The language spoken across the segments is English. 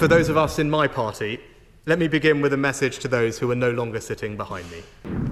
For those of us in my party, let me begin with a message to those who are no longer sitting behind me.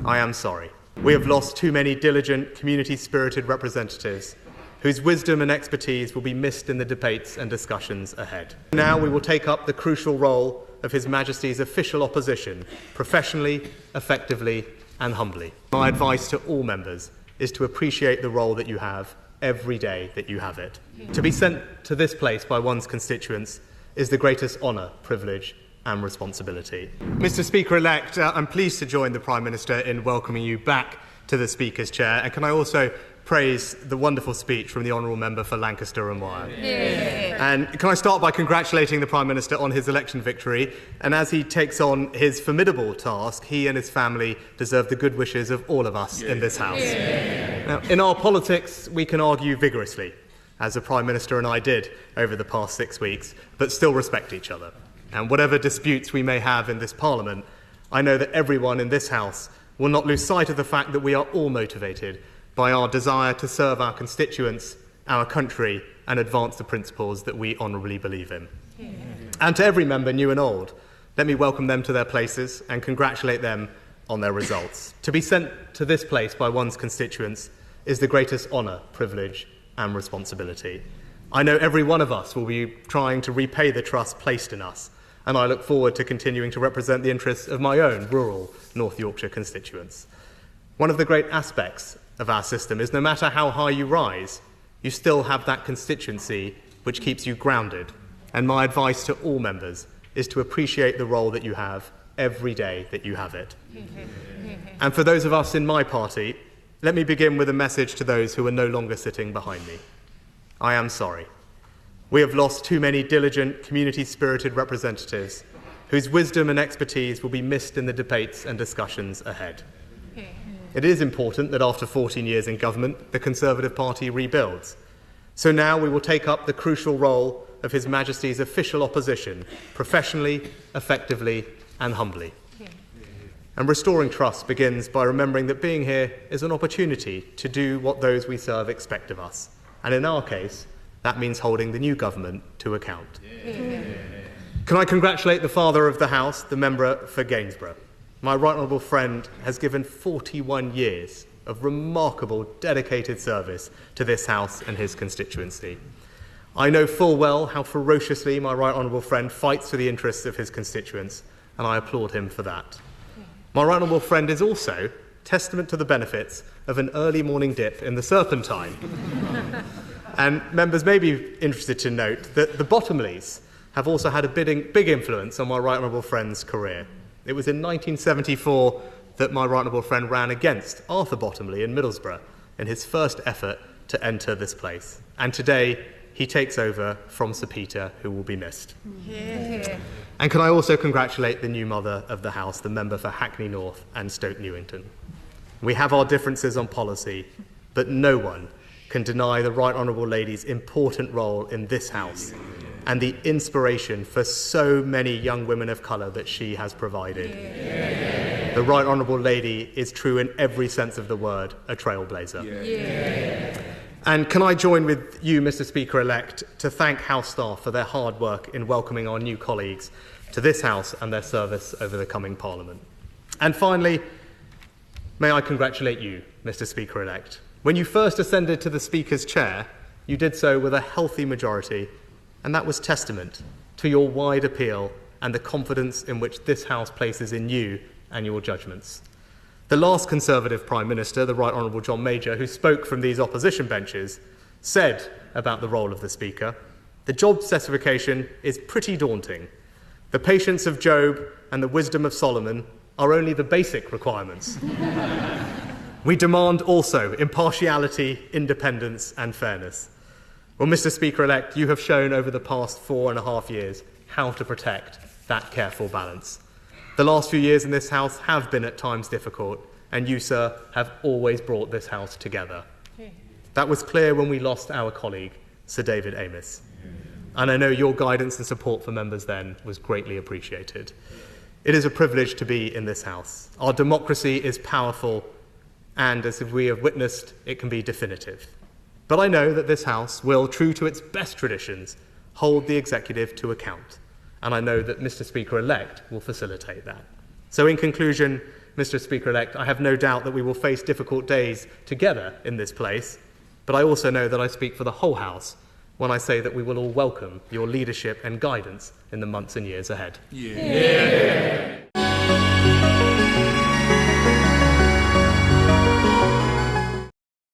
I am sorry. We have lost too many diligent, community-spirited representatives whose wisdom and expertise will be missed in the debates and discussions ahead. Now we will take up the crucial role of His Majesty's official opposition, professionally, effectively and humbly. My advice to all members is to appreciate the role that you have every day that you have it. To be sent to this place by one's constituents is the greatest honour, privilege and responsibility. Mr Speaker-elect, I'm pleased to join the Prime Minister in welcoming you back to the Speaker's chair, and can I also praise the wonderful speech from the Honourable Member for Lancaster and Wyre. And can I start by congratulating the Prime Minister on his election victory, and as he takes on his formidable task, he and his family deserve the good wishes of all of us in this House. Now, in our politics, we can argue vigorously, as the Prime Minister and I did over the past 6 weeks, but still respect each other. And whatever disputes we may have in this Parliament, I know that everyone in this House will not lose sight of the fact that we are all motivated by our desire to serve our constituents, our country, and advance the principles that we honourably believe in. And to every member, new and old, let me welcome them to their places and congratulate them on their results. To be sent to this place by one's constituents is the greatest honour, privilege and responsibility. I know every one of us will be trying to repay the trust placed in us, and I look forward to continuing to represent the interests of my own rural North Yorkshire constituents. One of the great aspects of our system is no matter how high you rise, you still have that constituency which keeps you grounded. And my advice to all members is to appreciate the role that you have every day that you have it. And for those of us in my party, let me begin with a message to those who are no longer sitting behind me. I am sorry. We have lost too many diligent, community-spirited representatives whose wisdom and expertise will be missed in the debates and discussions ahead. It is important that after 14 years in government, the Conservative Party rebuilds. So now we will take up the crucial role of His Majesty's official opposition, professionally, effectively and humbly. And restoring trust begins by remembering that being here is an opportunity to do what those we serve expect of us. And in our case, that means holding the new government to account. Can I congratulate the Father of the House, the member for Gainsborough? My right honourable friend has given 41 years of remarkable, dedicated service to this House and his constituency. I know full well how ferociously my right honourable friend fights for the interests of his constituents, and I applaud him for that. My right honourable friend is also testament to the benefits of an early morning dip in the Serpentine. And members may be interested to note that the Bottomleys have also had a big influence on my right honourable friend's career. It was in 1974 that my right honourable friend ran against Arthur Bottomley in Middlesbrough in his first effort to enter this place. And today, he takes over from Sir Peter, who will be missed. And can I also congratulate the new mother of the House, the member for Hackney North and Stoke Newington. We have our differences on policy, but no one can deny the Right Honourable Lady's important role in this House and the inspiration for so many young women of colour that she has provided. The Right Honourable Lady is true in every sense of the word, a trailblazer. And can I join with you, Mr Speaker-elect, to thank House staff for their hard work in welcoming our new colleagues to this House and their service over the coming Parliament. And finally, may I congratulate you, Mr Speaker-elect. When you first ascended to the Speaker's chair, you did so with a healthy majority, and that was testament to your wide appeal and the confidence in which this House places in you and your judgments. The last Conservative Prime Minister, the Right Honourable John Major, who spoke from these opposition benches, said about the role of the Speaker, "The job specification is pretty daunting. The patience of Job and the wisdom of Solomon are only the basic requirements. We demand also impartiality, independence and fairness." Well, Mr Speaker-elect, you have shown over the past 4.5 years how to protect that careful balance. The last few years in this House have been at times difficult, and you, sir, have always brought this House together. That was clear when we lost our colleague, Sir David Amess. And I know your guidance and support for members then was greatly appreciated. It is a privilege to be in this House. Our democracy is powerful, and as we have witnessed, it can be definitive. But I know that this House will, true to its best traditions, hold the executive to account. and I know that Mr. Speaker-elect will facilitate that. So in conclusion, Mr. Speaker-elect, I have no doubt that we will face difficult days together in this place, but I also know that I speak for the whole House when I say that we will all welcome your leadership and guidance in the months and years ahead. Yeah.